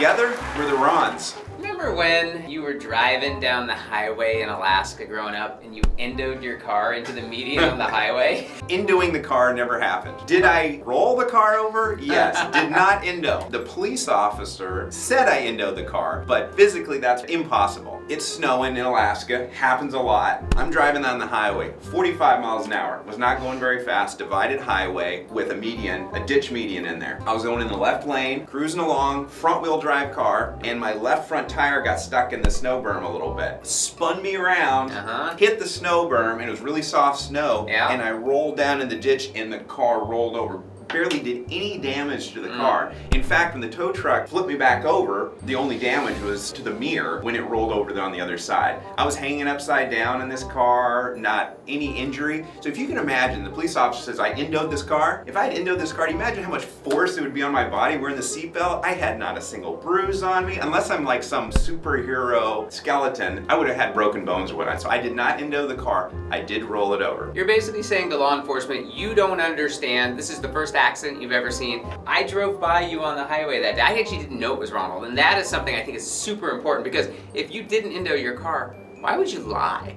Together, we're the Rons. Remember when you were driving down the highway in Alaska growing up and you endoed your car into the median on the highway? Endoing the car never happened. Did I roll the car over? Yes. Did not endo. The police officer said I endoed the car, but physically that's impossible. It's snowing in Alaska, happens a lot. I'm driving down the highway, 45 miles an hour. Was not going very fast, divided highway with a median, a ditch median in there. I was going in the left lane, cruising along, front wheel drive car, and my left front tire got stuck in the snow berm a little bit. Spun me around, hit the snow berm, and it was really soft snow, and I rolled down in the ditch and the car rolled over. Barely did any damage to the car. In fact, when the tow truck flipped me back over, the only damage was to the mirror when it rolled over on the other side. I was hanging upside down in this car, not any injury. So if you can imagine, the police officer says, I endoed this car. If I had endoed this car, do you imagine how much force it would be on my body wearing the seatbelt? I had not a single bruise on me. Unless I'm like some superhero skeleton, I would have had broken bones or whatnot. So I did not endo the car. I did roll it over. You're basically saying to law enforcement, you don't understand. This is the first accident you've ever seen. I drove by you on the highway that day. I actually didn't know it was Ronald, and that is something I think is super important, because if you didn't endo your car, why would you lie?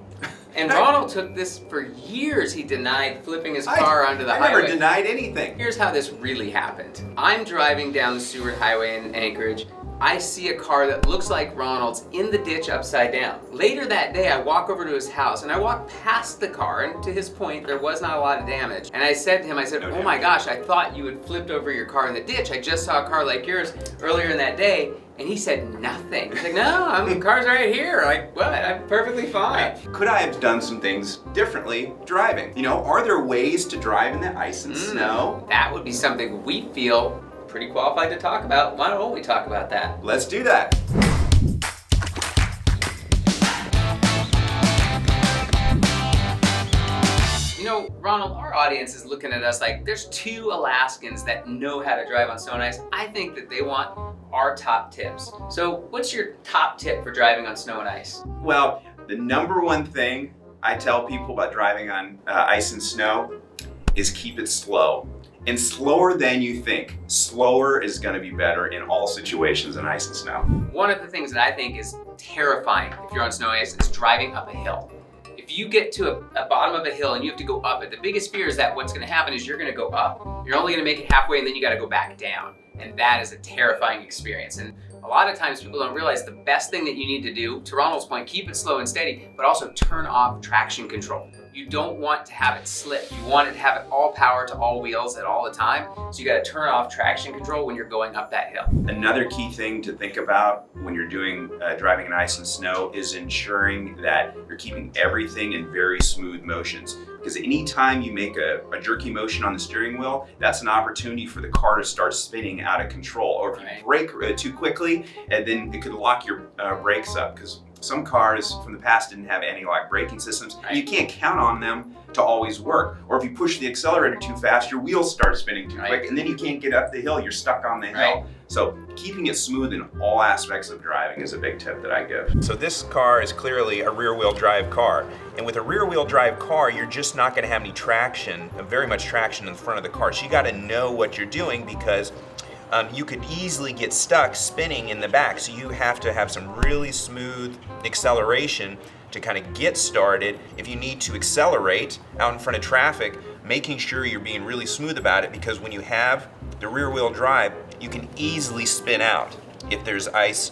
And Ronald took this for years. He denied flipping his car onto the highway. I never denied anything. Here's how this really happened. I'm driving down the Seward Highway in Anchorage. I see a car that looks like Ronald's in the ditch upside down. Later that day, I walk over to his house and I walk past the car, and to his point, there was not a lot of damage. And I said to him, oh my gosh, I thought you had flipped over your car in the ditch. I just saw a car like yours earlier in that day. And he said nothing. He's like, no, the car's right here. Like, what? I'm perfectly fine. Could I have done some things differently driving? You know, are there ways to drive in the ice and snow? That would be something we feel pretty qualified to talk about. Why don't we talk about that? Let's do that. You know, Ronald, our audience is looking at us like there's two Alaskans that know how to drive on snow and ice. I think that they want our top tips. So what's your top tip for driving on snow and ice? Well, the number one thing I tell people about driving on ice and snow is keep it slow. And slower than you think. Slower is gonna be better in all situations in ice and snow. One of the things that I think is terrifying if you're on snow and ice is driving up a hill. If you get to a bottom of a hill and you have to go up it, the biggest fear is that what's gonna happen is you're gonna go up, you're only gonna make it halfway, and then you gotta go back down. And that is a terrifying experience. And a lot of times people don't realize the best thing that you need to do, to Ronald's point, keep it slow and steady, but also turn off traction control. You don't want to have it slip. You want it to have it all power to all wheels at all the time. So you gotta turn off traction control when you're going up that hill. Another key thing to think about when you're doing driving in ice and snow is ensuring that you're keeping everything in very smooth motions. Because anytime you make a jerky motion on the steering wheel, that's an opportunity for the car to start spinning out of control. Or if you brake too quickly, and then it could lock your brakes up. Because some cars from the past didn't have anti-lock braking systems. And you can't count on them to always work. Or if you push the accelerator too fast, your wheels start spinning too quick, and then you can't get up the hill, you're stuck on the hill. So keeping it smooth in all aspects of driving is a big tip that I give. So this car is clearly a rear-wheel drive car. And with a rear-wheel drive car, you're just not gonna have any traction, very much traction in the front of the car. So you gotta know what you're doing, because you could easily get stuck spinning in the back. So you have to have some really smooth acceleration to kind of get started. If you need to accelerate out in front of traffic, making sure you're being really smooth about it, because when you have the rear wheel drive, you can easily spin out if there's ice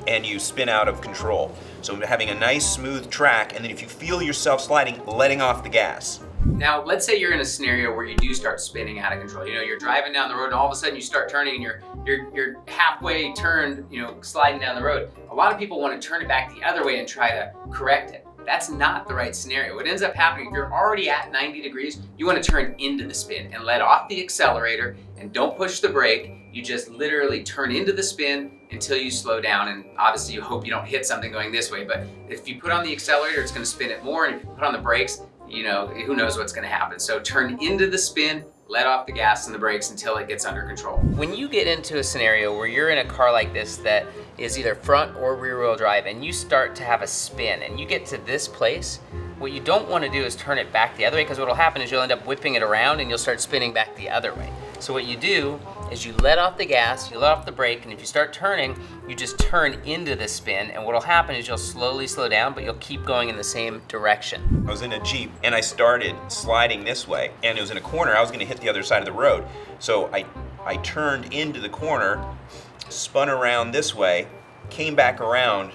and you spin out of control. So having a nice smooth track, and then if you feel yourself sliding, letting off the gas. Now, let's say you're in a scenario where you do start spinning out of control. You know, you're driving down the road and all of a sudden you start turning and you're halfway turned, you know, sliding down the road. A lot of people want to turn it back the other way and try to correct it. That's not the right scenario. What ends up happening, if you're already at 90 degrees, you want to turn into the spin and let off the accelerator and don't push the brake. You just literally turn into the spin until you slow down, and obviously you hope you don't hit something going this way, but if you put on the accelerator, it's going to spin it more, and if you put on the brakes, you know, who knows what's going to happen. So turn into the spin, let off the gas and the brakes until it gets under control. When you get into a scenario where you're in a car like this that is either front or rear wheel drive, and you start to have a spin and you get to this place, what you don't want to do is turn it back the other way, because what will happen is you'll end up whipping it around and you'll start spinning back the other way. So what you do is you let off the gas, you let off the brake, and if you start turning, you just turn into the spin, and what'll happen is you'll slowly slow down, but you'll keep going in the same direction. I was in a Jeep and I started sliding this way, and it was in a corner. I was gonna hit the other side of the road. So I turned into the corner, spun around this way, came back around,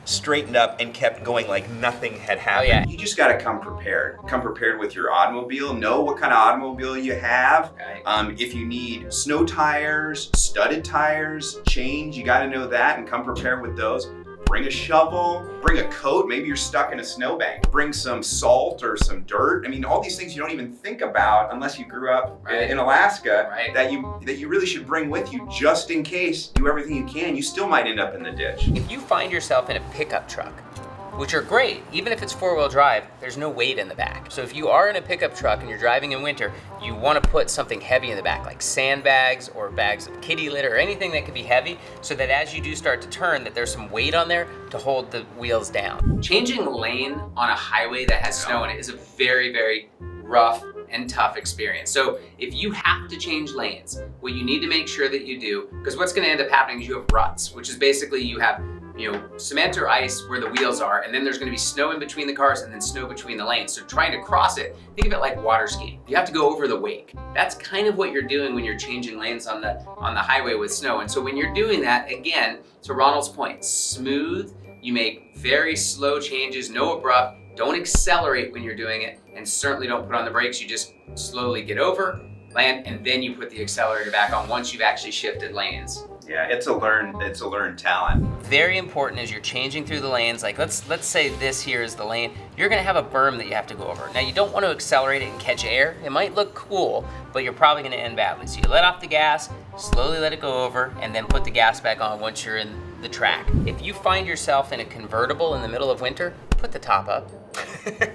straightened up, and kept going like nothing had happened. Oh, yeah. You just gotta come prepared. Come prepared with your automobile. Know what kind of automobile you have. Right. If you need snow tires, studded tires, chains, you gotta know that and come prepared with those. Bring a shovel, bring a coat, maybe you're stuck in a snowbank. Bring some salt or some dirt. I mean, all these things you don't even think about unless you grew up in Alaska, that you really should bring with you just in case. Do everything you can. You still might end up in the ditch. If you find yourself in a pickup truck, which are great, even if it's four-wheel drive, there's no weight in the back. So if you are in a pickup truck and you're driving in winter, you want to put something heavy in the back, like sandbags or bags of kitty litter or anything that could be heavy, so that as you do start to turn, that there's some weight on there to hold the wheels down. Changing lane on a highway that has snow in it is a very, very rough and tough experience. So if you have to change lanes, what you need to make sure that you do, because what's going to end up happening is you have ruts, which is basically you have cement or ice where the wheels are, and then there's gonna be snow in between the cars and then snow between the lanes. So trying to cross it, think of it like water skiing. You have to go over the wake. That's kind of what you're doing when you're changing lanes on the highway with snow. And so when you're doing that, again, to Ronald's point, smooth, you make very slow changes, no abrupt, don't accelerate when you're doing it, and certainly don't put on the brakes. You just slowly get over, land, and then you put the accelerator back on once you've actually shifted lanes. Yeah, it's a learned talent. Very important as you're changing through the lanes. Like let's say this here is the lane. You're gonna have a berm that you have to go over. Now you don't want to accelerate it and catch air. It might look cool, but you're probably gonna end badly. So you let off the gas, slowly let it go over, and then put the gas back on once you're in the track. If you find yourself in a convertible in the middle of winter, put the top up.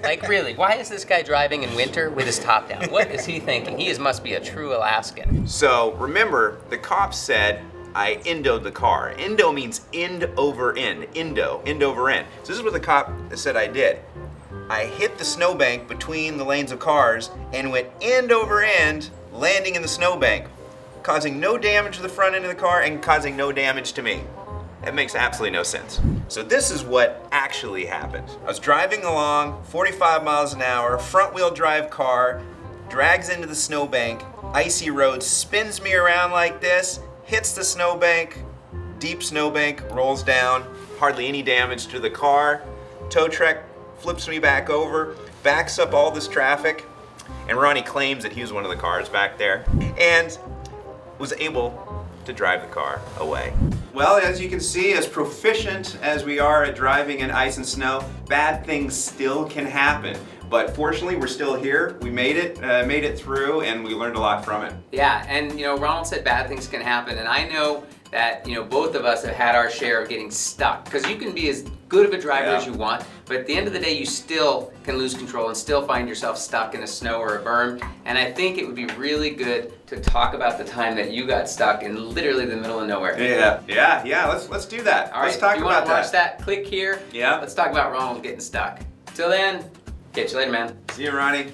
Like really, why is this guy driving in winter with his top down? What is he thinking? He must be a true Alaskan. So remember, the cops said I endoed the car. Endo means end over end. End over end. So this is what the cop said I did. I hit the snowbank between the lanes of cars and went end over end, landing in the snowbank, causing no damage to the front end of the car and causing no damage to me. That makes absolutely no sense. So this is what actually happened. I was driving along, 45 miles an hour, front wheel drive car, drags into the snowbank, icy road, spins me around like this, hits the snowbank, deep snowbank, rolls down, hardly any damage to the car. Tow truck flips me back over, backs up all this traffic, and Ronnie claims that he was one of the cars back there, and was able to drive the car away. Well, as you can see, as proficient as we are at driving in ice and snow, bad things still can happen. But fortunately, we're still here. We made it through, and we learned a lot from it. Yeah, and Ronald said bad things can happen, and I know that both of us have had our share of getting stuck, because you can be as good of a driver as you want, but at the end of the day, you still can lose control and still find yourself stuck in a snow or a berm. And I think it would be really good to talk about the time that you got stuck in literally the middle of nowhere. Yeah. Let's do that. All right, let's talk if you about want to watch that, click here. Yeah. Let's talk about Ronald getting stuck. Till then, catch you later, man. See you, Ronnie.